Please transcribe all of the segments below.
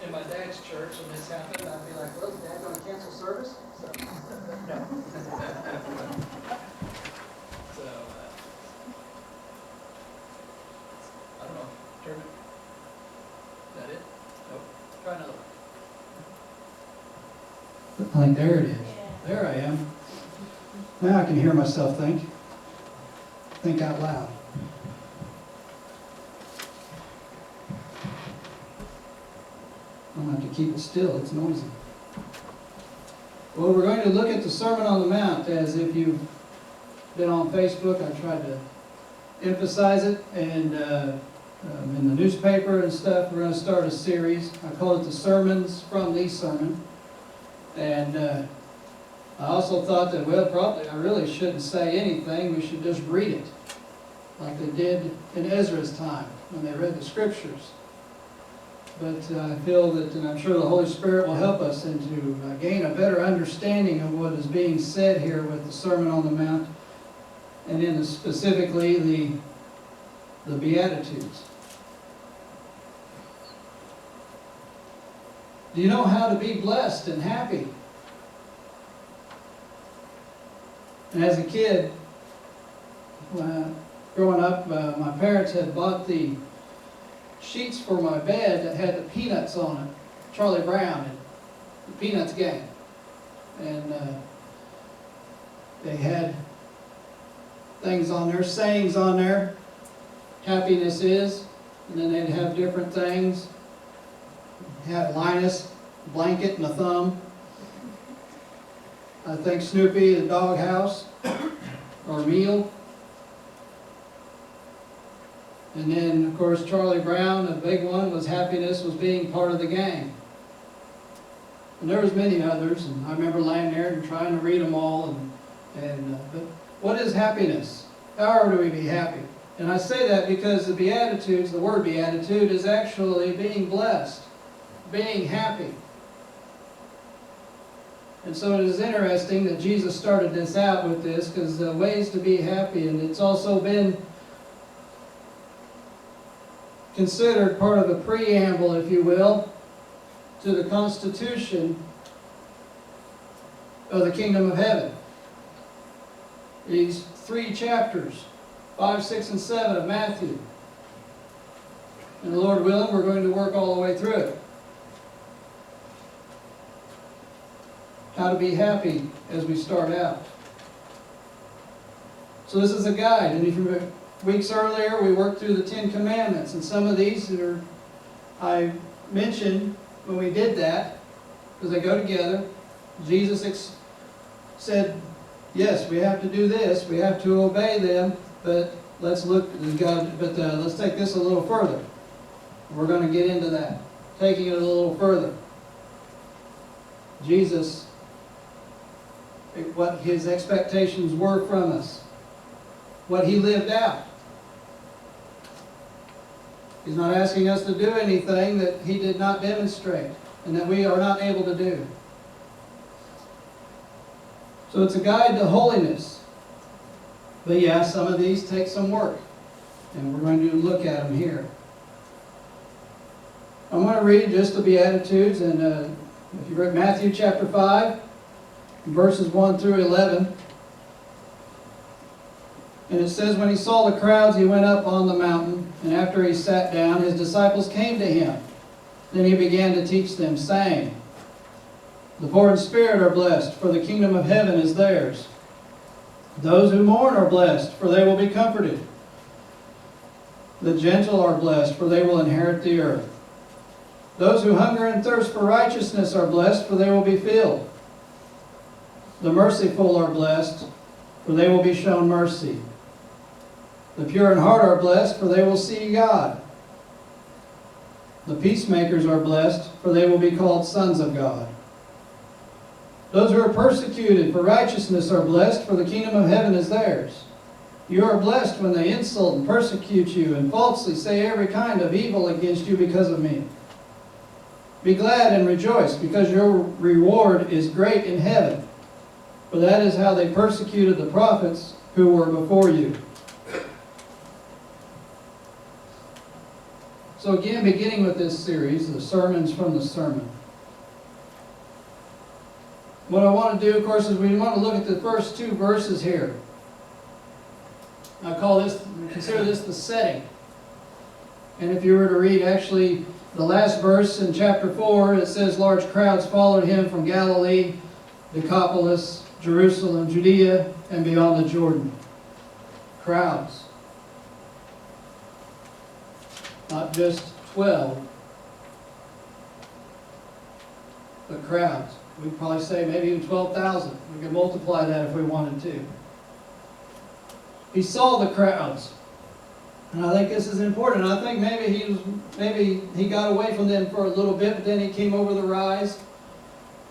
to my dad's church and this happened, I'd be like, well, is Dad going to cancel service? So, no. So, I don't know. Turn it. Is that it? Nope. Try another one. I think there it is. There I am. Now I can hear myself think. Think out loud. I'm going to have to keep it still. It's noisy. Well, we're going to look at the Sermon on the Mount. As if you've been on Facebook, I tried to emphasize it. And in the newspaper and stuff, we're going to start a series. I call it the Sermons from the Sermon. And I also thought that, well, probably I really shouldn't say anything. We should just read it, like they did in Ezra's time when they read the Scriptures. But I feel that, and I'm sure the Holy Spirit will help us and to gain a better understanding of what is being said here with the Sermon on the Mount, and in specifically the Beatitudes. Do you know how to be blessed and happy? And as a kid, growing up, my parents had bought the sheets for my bed that had the Peanuts on it, Charlie Brown and the Peanuts gang. And they had things on there, sayings on there, happiness is, and then they'd have different things. Had Linus, a blanket and a thumb. I think Snoopy, the doghouse, or meal. And then, of course, Charlie Brown, the big one, was happiness was being part of the gang. And there was many others, and I remember laying there and trying to read them all. But what is happiness? How are we to be happy? And I say that because the Beatitudes, the word Beatitude, is actually being blessed, being happy. And so it is interesting that Jesus started this out with this, because the ways to be happy, and it's also been considered part of the preamble, if you will, to the Constitution of the Kingdom of Heaven. These 3 chapters, 5, 6, and 7 of Matthew. And the Lord willing, we're going to work all the way through it. How to be happy as we start out. So this is a guide, and if you remember, weeks earlier we worked through the 10 Commandments, and some of these I mentioned when we did that, because they go together. Jesus said, yes, we have to do this, we have to obey them, but let's let's take this a little further. We're going to get into that, taking it a little further. Jesus, what his expectations were from us, what he lived out. He's not asking us to do anything that he did not demonstrate and that we are not able to do. So it's a guide to holiness. But yeah, some of these take some work, and we're going to look at them here. I'm going to read just the Beatitudes, and if you read Matthew chapter 5, verses 1 through 11. And it says, when he saw the crowds, he went up on the mountain, and after he sat down, his disciples came to him. Then he began to teach them, saying, the poor in spirit are blessed, for the kingdom of heaven is theirs. Those who mourn are blessed, for they will be comforted. The gentle are blessed, for they will inherit the earth. Those who hunger and thirst for righteousness are blessed, for they will be filled. The merciful are blessed, for they will be shown mercy. The pure in heart are blessed, for they will see God. The peacemakers are blessed, for they will be called sons of God. Those who are persecuted for righteousness are blessed, for the kingdom of heaven is theirs. You are blessed when they insult and persecute you and falsely say every kind of evil against you because of me. Be glad and rejoice, because your reward is great in heaven. For that is how they persecuted the prophets who were before you. So So again, beginning with this series, the sermons from the sermon. What I want to do, of course, is we want to look at the first two verses here. I consider this the setting. And if you were to read actually the last verse in chapter 4, it says, large crowds followed him from Galilee, Decapolis, Jerusalem, Judea, and beyond the Jordan. Crowds. Not just 12, but crowds. We'd probably say maybe even 12,000. We could multiply that if we wanted to. He saw the crowds. And I think this is important. I think maybe he got away from them for a little bit, but then he came over the rise.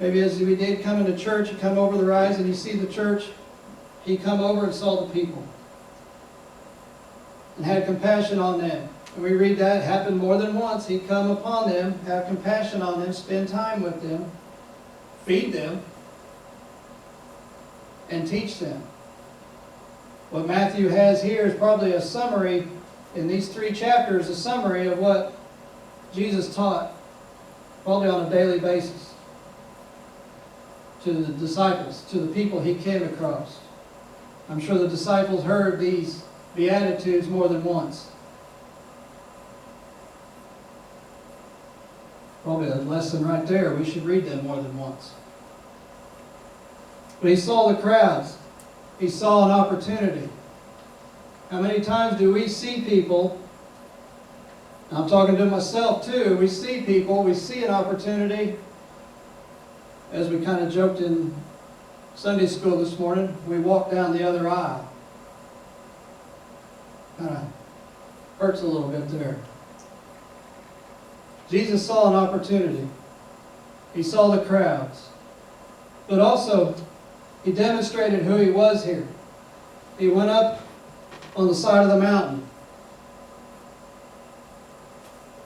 Maybe as we did come into church, he come over the rise and you see the church, he come over and saw the people. And had compassion on them. And we read that happened more than once. He'd come upon them, have compassion on them, spend time with them, feed them, and teach them. What Matthew has here is probably a summary, in these 3 chapters, a summary of what Jesus taught, probably on a daily basis, to the disciples, to the people he came across. I'm sure the disciples heard these Beatitudes more than once. Probably a lesson right there. We should read them more than once. But he saw the crowds. He saw an opportunity. How many times do we see people, I'm talking to myself too, we see people, we see an opportunity, as we kind of joked in Sunday school this morning, we walk down the other aisle. Kind of hurts a little bit there. Jesus saw an opportunity. He saw the crowds. But also, he demonstrated who he was here. He went up on the side of the mountain.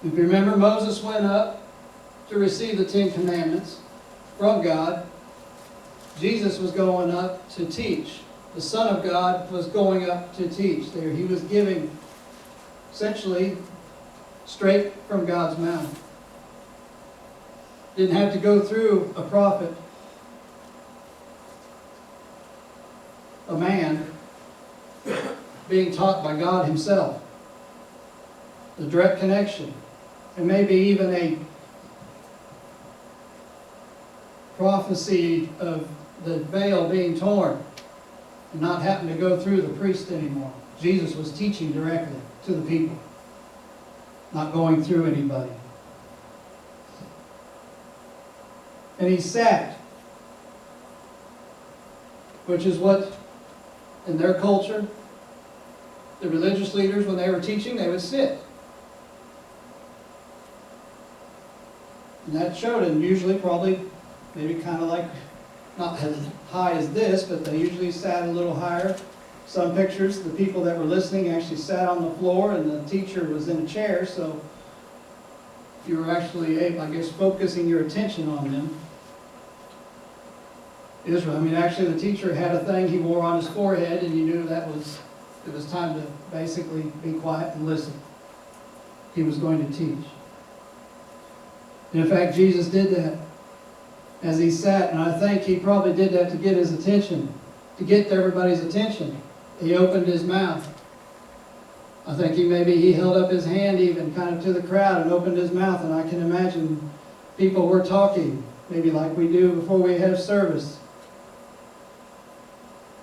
If you remember, Moses went up to receive the 10 Commandments from God. Jesus was going up to teach. The Son of God was going up to teach. There, he was giving essentially straight from God's mouth. Didn't have to go through a prophet, a man being taught by God himself. The direct connection. And maybe even a prophecy of the veil being torn and not having to go through the priest anymore. Jesus was teaching directly to the people, not going through anybody. And he sat, which is what, in their culture, the religious leaders, when they were teaching, they would sit. And that showed him, usually probably, maybe kind of like, not as high as this, but they usually sat a little higher. Some pictures, the people that were listening actually sat on the floor and the teacher was in a chair, so you were actually, I guess, focusing your attention on them. Israel, I mean, actually the teacher had a thing he wore on his forehead and you knew it was time to basically be quiet and listen. He was going to teach. And in fact, Jesus did that as he sat, and I think he probably did that to get his attention, to get everybody's attention. He opened his mouth. I think he held up his hand even kind of to the crowd and opened his mouth, and I can imagine people were talking, maybe like we do before we have service.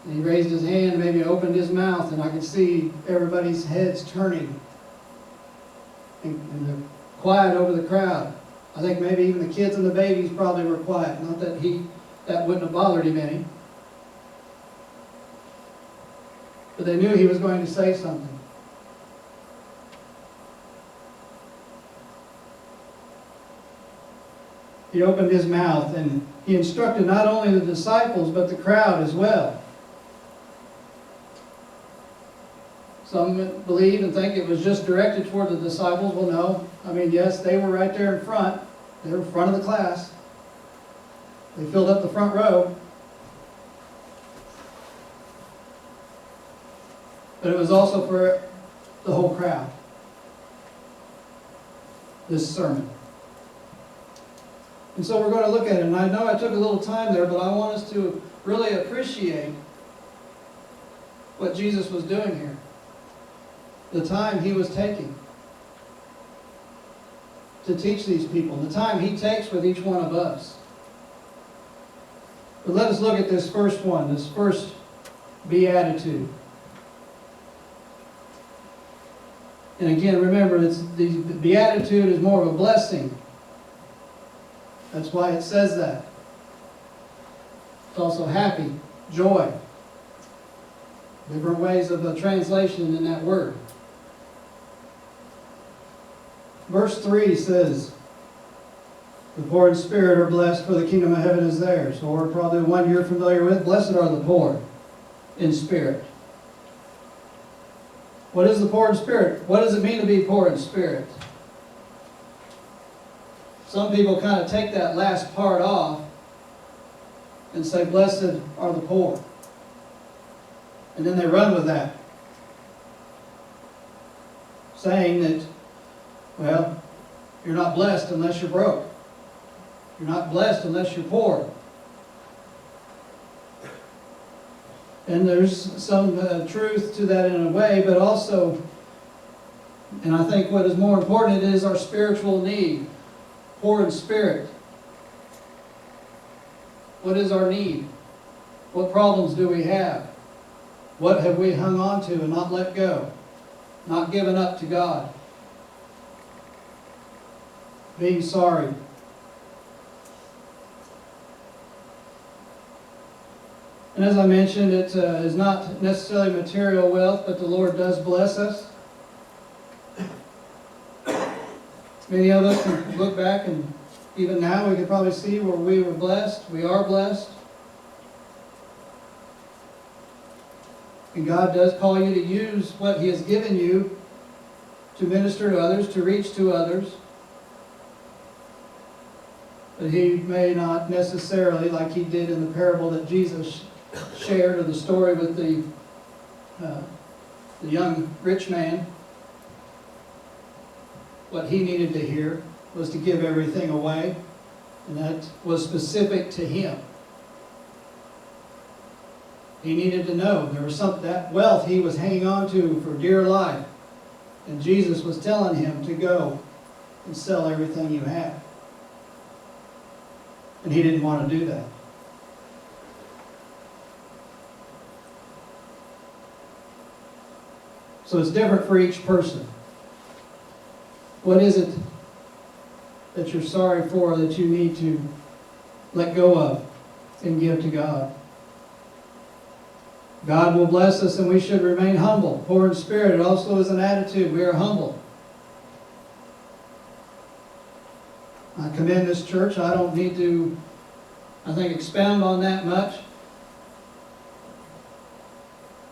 And he raised his hand, maybe opened his mouth, and I could see everybody's heads turning. And they're quiet over the crowd. I think maybe even the kids and the babies probably were quiet. Not that that wouldn't have bothered him any. But they knew he was going to say something. He opened his mouth and he instructed not only the disciples but the crowd as well. Some believe and think it was just directed toward the disciples. Well, no. I mean, yes, they were right there in front. They were in front of the class. They filled up the front row. But it was also for the whole crowd. this sermon. And so we're going to look at it. And I know I took a little time there, but I want us to really appreciate what Jesus was doing here. The time he was taking to teach these people. The time he takes with each one of us. But let us look at this first one, this first beatitude. And again, remember, the beatitude is more of a blessing. That's why it says that. It's also happy, joy. Different ways of translation in that word. Verse 3 says, the poor in spirit are blessed, for the kingdom of heaven is theirs. Or probably one you're familiar with, blessed are the poor in spirit. What is the poor in spirit? What does it mean to be poor in spirit? Some people kind of take that last part off and say, blessed are the poor. And then they run with that, saying that, well, you're not blessed unless you're broke. You're not blessed unless you're poor. And there's some truth to that in a way, but also, and I think what is more important, it is our spiritual need. Poor in spirit. What is our need? What problems do we have? What have we hung on to and not let go? Not given up to God? Being sorry. And as I mentioned, it is not necessarily material wealth, but the Lord does bless us. Many of us can look back, and even now we can probably see where we were blessed. We are blessed. And God does call you to use what He has given you to minister to others, to reach to others. But He may not necessarily, like He did in the parable that Jesus shared, or the story with the young rich man. What he needed to hear was to give everything away, and that was specific to him. He needed to know there was that wealth he was hanging on to for dear life, and Jesus was telling him to go and sell everything you have. And he didn't want to do that. So it's different for each person. What is it that you're sorry for, that you need to let go of and give to God? God will bless us, and we should remain humble. Poor in spirit, it also is an attitude. We are humble. I commend this church. I don't need to, expound on that much.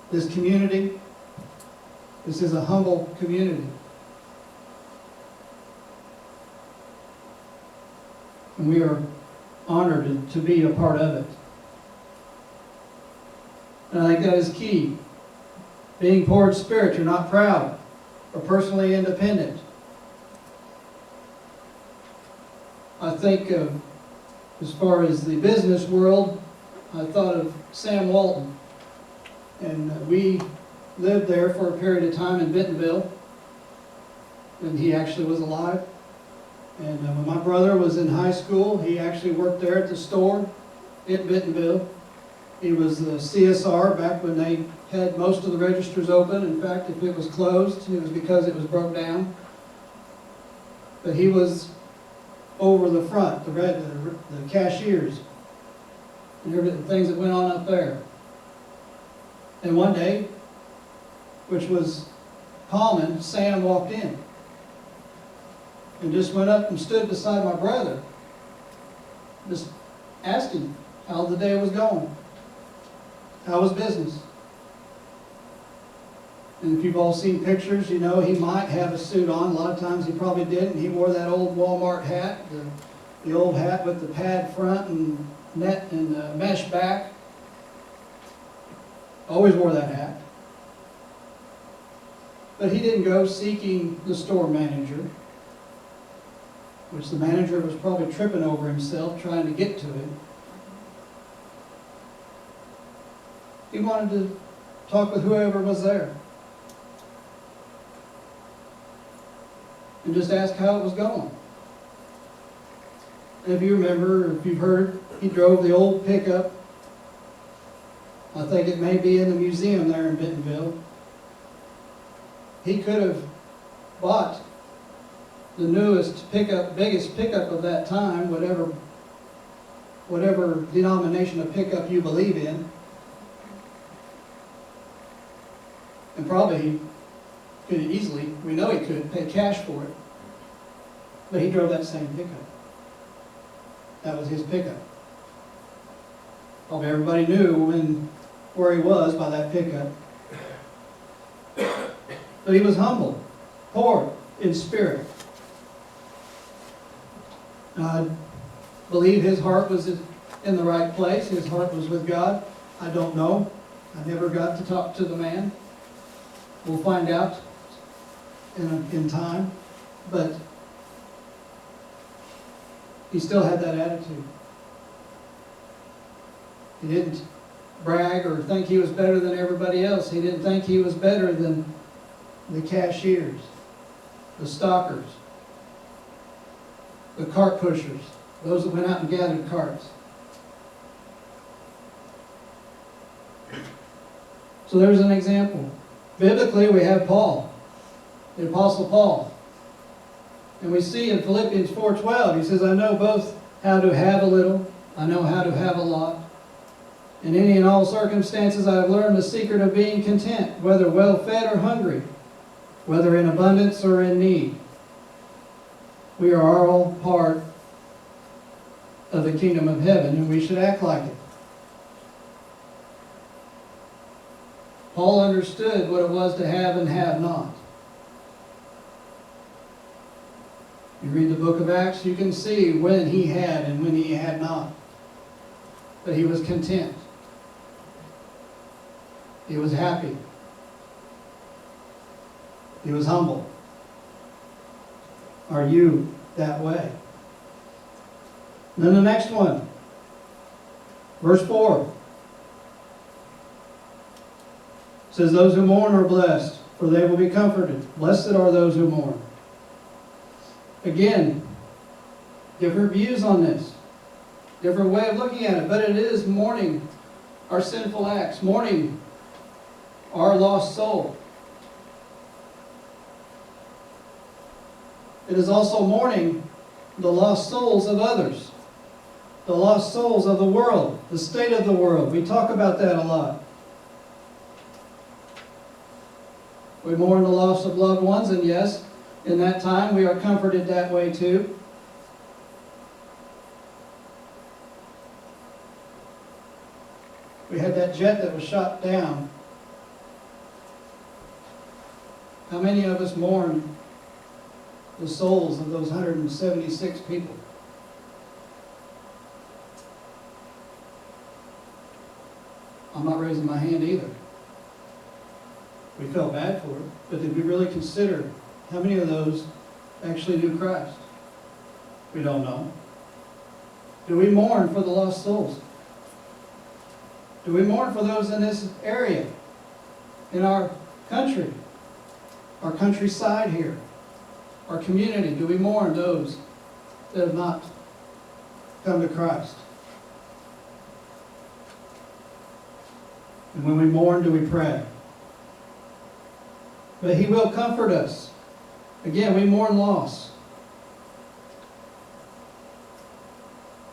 This community, this is a humble community. And we are honored to be a part of it. And I think that is key. Being poor in spirit, you're not proud or personally independent. I think as far as the business world, I thought of Sam Walton. And we lived there for a period of time in Bentonville. And he actually was alive. And when my brother was in high school, he actually worked there at the store in Bentonville. He was the CSR back when they had most of the registers open. In fact, if it was closed, it was because it was broke down. But he was over the front, the cashiers, and everything, things that went on up there. And one day, which was common, Sam walked in and just went up and stood beside my brother, just asking how the day was going, how was business. And if you've all seen pictures, you know he might have a suit on. A lot of times he probably didn't. He wore that old Walmart hat, the old hat with the pad front and net and mesh back. Always wore that hat. But he didn't go seeking the store manager. which the manager was probably tripping over himself trying to get to it. He wanted to talk with whoever was there and just ask how it was going. And if you remember, or if you've heard, he drove the old pickup. I think it may be in the museum there in Bentonville. He could have bought the newest pickup, biggest pickup of that time, whatever denomination of pickup you believe in. And probably he could easily, we know he could, pay cash for it. But he drove that same pickup. That was his pickup. Probably everybody knew where he was by that pickup. But he was humble, poor in spirit. I believe his heart was in the right place. His heart was with God. I don't know. I never got to talk to the man. We'll find out in time. But he still had that attitude. He didn't brag or think he was better than everybody else. He didn't think he was better than the cashiers, the stockers, the cart pushers, those that went out and gathered carts. So there's an example. Biblically, we have Paul, the Apostle Paul. And we see in Philippians 4:12, he says, I know both how to have a little, I know how to have a lot. In any and all circumstances, I have learned the secret of being content, whether well fed or hungry, whether in abundance or in need. We are all part of the kingdom of heaven, and we should act like it. Paul understood what it was to have and have not. You read the book of Acts, you can see when he had and when he had not. But he was content. He was happy. He was humble. Are you that way? And then the next one, verse 4. Says, those who mourn are blessed, for they will be comforted. Blessed are those who mourn. Again, different views on this. Different way of looking at it. But it is mourning our sinful acts. Mourning our lost soul. It is also mourning the lost souls of others. The lost souls of the world. The state of the world. We talk about that a lot. We mourn the loss of loved ones, and yes, in that time we are comforted that way too. We had that jet that was shot down. How many of us mourn the souls of those 176 people? I'm not raising my hand either. We felt bad for it, but did we really consider how many of those actually knew Christ? We don't know. Do we mourn for the lost souls? Do we mourn for those in this area, in our country, our countryside here, our community? Do we mourn those that have not come to Christ? And when we mourn, do we pray? But He will comfort us. Again, we mourn loss.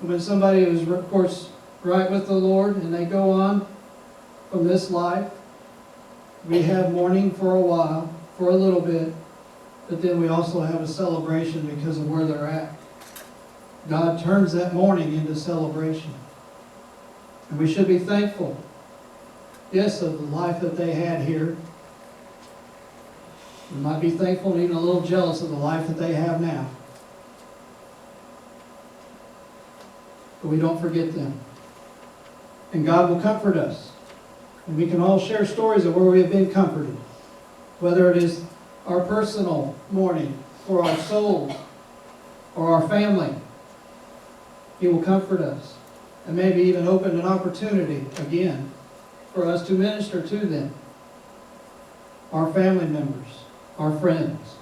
When somebody is, of course, right with the Lord and they go on from this life, we have mourning for a while, for a little bit, but then we also have a celebration because of where they're at. God turns that mourning into celebration. And we should be thankful, yes, of the life that they had here. We might be thankful and even a little jealous of the life that they have now. But we don't forget them. And God will comfort us. And we can all share stories of where we have been comforted. Whether it is our personal mourning for our souls, or our family. He will comfort us and maybe even open an opportunity again for us to minister to them, our family members, our friends.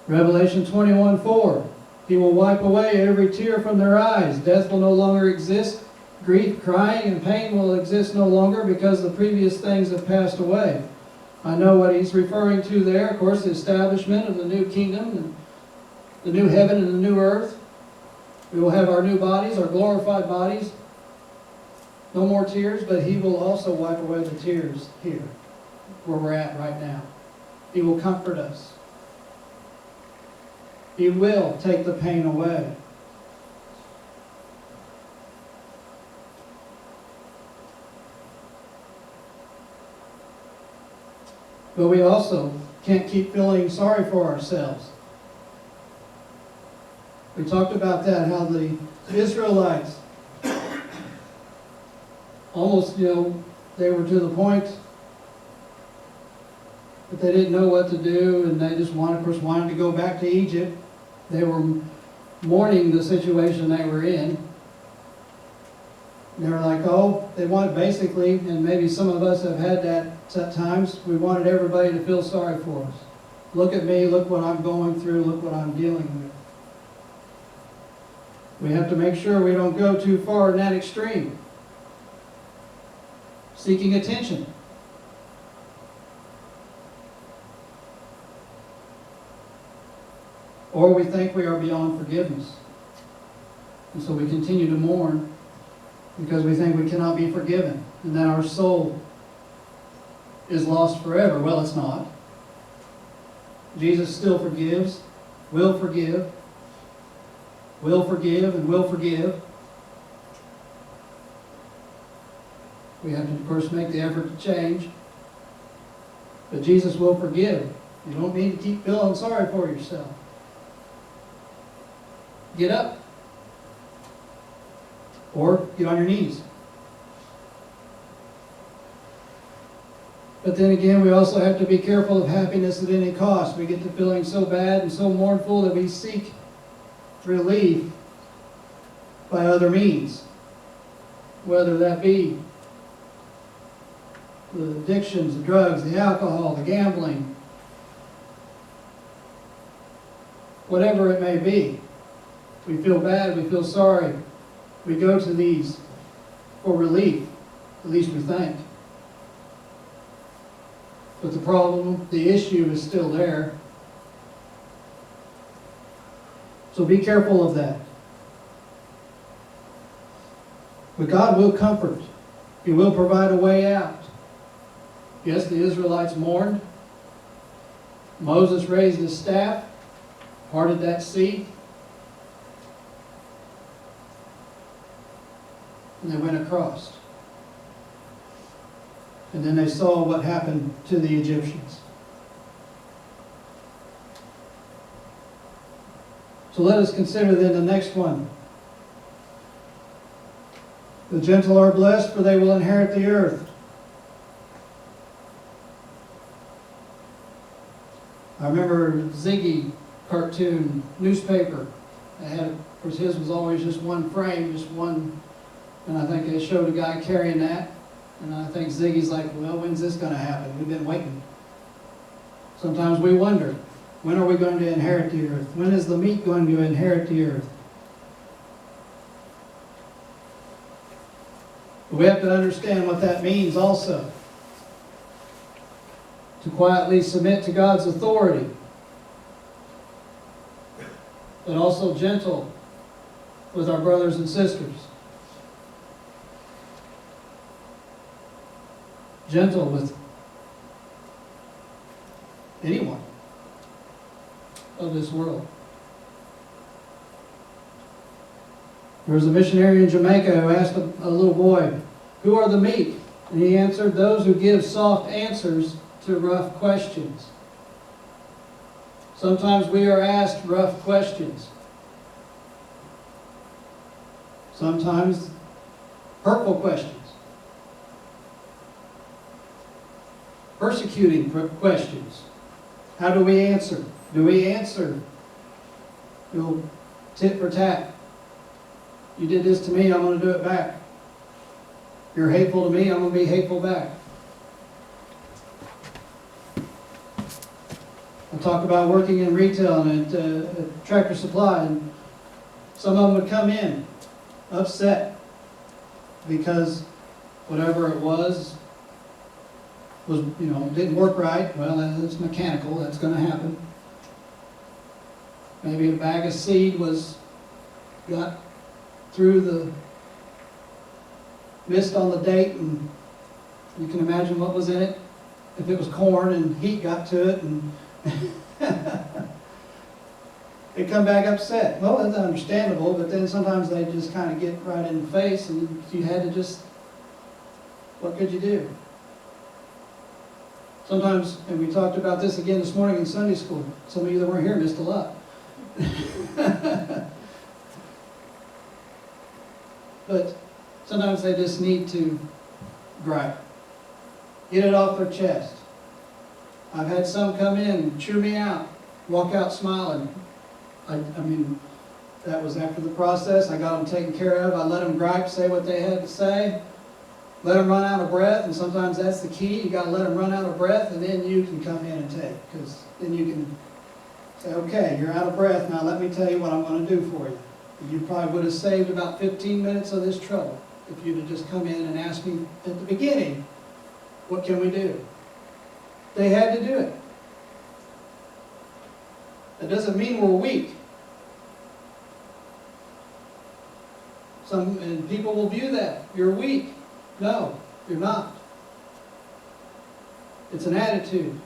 Revelation 21:4, He will wipe away every tear from their eyes. Death will no longer exist. Grief, crying, and pain will exist no longer because the previous things have passed away. I know what he's referring to there. Of course, the establishment of the new kingdom, and the new heaven and the new earth. We will have our new bodies, our glorified bodies. No more tears, but he will also wipe away the tears here, where we're at right now. He will comfort us. He will take the pain away. But we also can't keep feeling sorry for ourselves. We talked about that, how the Israelites almost, they were to the point that they didn't know what to do, and they just wanted to go back to Egypt. They were mourning the situation they were in. They were like, they wanted basically, and maybe some of us have had that at times, we wanted everybody to feel sorry for us. Look at me, look what I'm going through, look what I'm dealing with. We have to make sure we don't go too far in that extreme. Seeking attention. Or we think we are beyond forgiveness. And so we continue to mourn because we think we cannot be forgiven and that our soul is lost forever. Well, it's not. Jesus still forgives, will forgive, and will forgive. We have to, of course, make the effort to change. But Jesus will forgive. You don't need to keep feeling sorry for yourself. Get up. Or get on your knees. But then again, we also have to be careful of happiness at any cost. We get to feeling so bad and so mournful that we seek relief by other means. Whether that be the addictions, the drugs, the alcohol, the gambling, whatever it may be. We feel bad, we feel sorry. We go to these for relief, at least we think. But the problem, the issue is still there. So be careful of that. But God will comfort. He will provide a way out. Yes, the Israelites mourned. Moses raised his staff, parted that sea, and they went across. And then they saw what happened to the Egyptians. So let us consider then the next one. The gentle are blessed, for they will inherit the earth. I remember Ziggy cartoon newspaper. They had, of course, his was always just one frame, just one. And I think they showed a guy carrying that. And I think Ziggy's like, well, when's this going to happen? We've been waiting. Sometimes we wonder, when are we going to inherit the earth? When is the meat going to inherit the earth? But we have to understand what that means also. To quietly submit to God's authority. But also gentle with our brothers and sisters. Gentle with anyone of this world. There was a missionary in Jamaica who asked a little boy, "Who are the meek?" And he answered, "Those who give soft answers to rough questions." Sometimes we are asked rough questions. Sometimes hurtful questions. Persecuting questions. How do we answer? Do we answer You'll tit for tat. You did this to me, I'm going to do it back. You're hateful to me, I'm going to be hateful back. I'll talk about working in retail and at Tractor Supply, and some of them would come in upset because whatever it was, didn't work right. Well, it's mechanical, that's going to happen. Maybe a bag of seed got through the mist on the date, and you can imagine what was in it. If it was corn and heat got to it, and they come back upset. Well, that's understandable, but then sometimes they just kind of get right in the face, and you had to just, what could you do? Sometimes, and we talked about this again this morning in Sunday school, some of you that weren't here missed a lot. But sometimes they just need to gripe. Get it off their chest. I've had some come in and chew me out, walk out smiling. I mean, that was after the process. I got them taken care of. I let them gripe, say what they had to say. Let them run out of breath, and sometimes that's the key. You got to let them run out of breath, and then you can come in and take. Because then you can say, okay, you're out of breath. Now let me tell you what I'm going to do for you. You probably would have saved about 15 minutes of this trouble if you'd have just come in and asked me at the beginning, what can we do? They had to do it. That doesn't mean we're weak. And people will view that. You're weak. No, you're not. It's an attitude.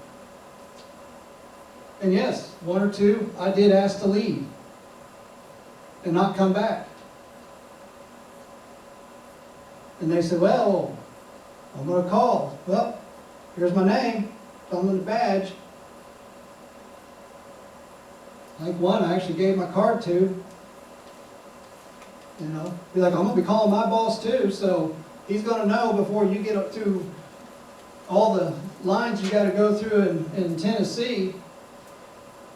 And yes, one or two, I did ask to leave and not come back. And they said, well, I'm going to call. Well, here's my name. It's on the badge. I think one I actually gave my card to. Be like, I'm going to be calling my boss too, so he's going to know before you get up through all the lines you got to go through in Tennessee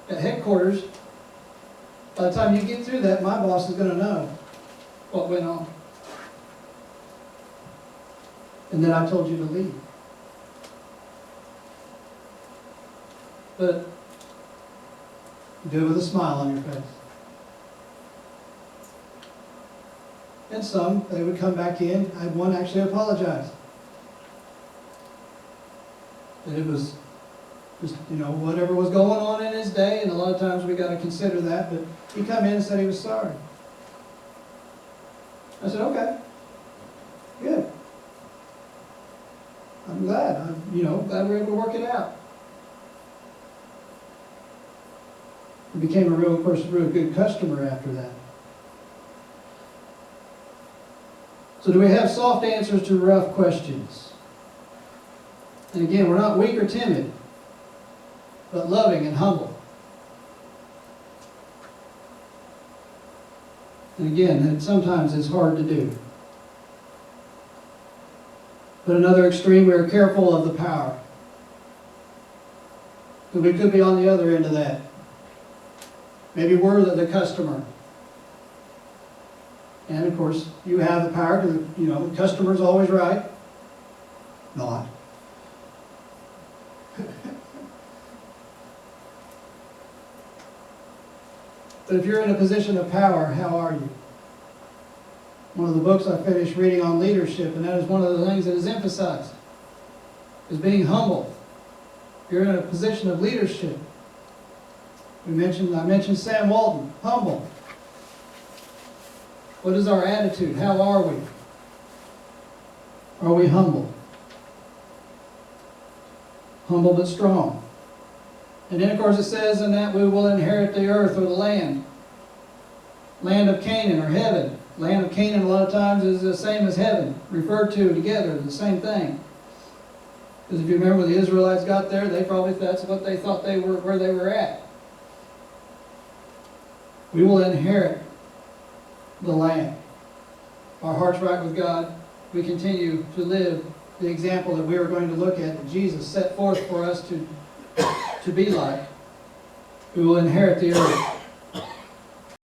at headquarters. By the time you get through that, my boss is going to know what went on. And then I told you to leave. But do it with a smile on your face. And some, they would come back in. I had one actually apologize. That it was just, whatever was going on in his day, and a lot of times we got to consider that, but he come in and said he was sorry. I said, okay, good. I'm glad. Glad we were able to work it out. He became a real good customer after that. So do we have soft answers to rough questions? And again, we're not weak or timid, but loving and humble. And again, sometimes it's hard to do. But another extreme, we are careful of the power. Because we could be on the other end of that. Maybe we're the customer. And of course, you have the power because, the customer's always right. Not. But if you're in a position of power, how are you? One of the books I finished reading on leadership, and that is one of the things that is emphasized, is being humble. You're in a position of leadership. I mentioned Sam Walton, humble. What is our attitude? How are we? Are we humble? Humble but strong. And then, of course, it says in that we will inherit the earth or the land. Land of Canaan or heaven. Land of Canaan a lot of times is the same as heaven. Referred to together, the same thing. Because if you remember when the Israelites got there, that's what they thought where they were at. We will inherit the land. Our heart's right with God. We continue to live the example that we are going to look at that Jesus set forth for us to be like. We will inherit the earth.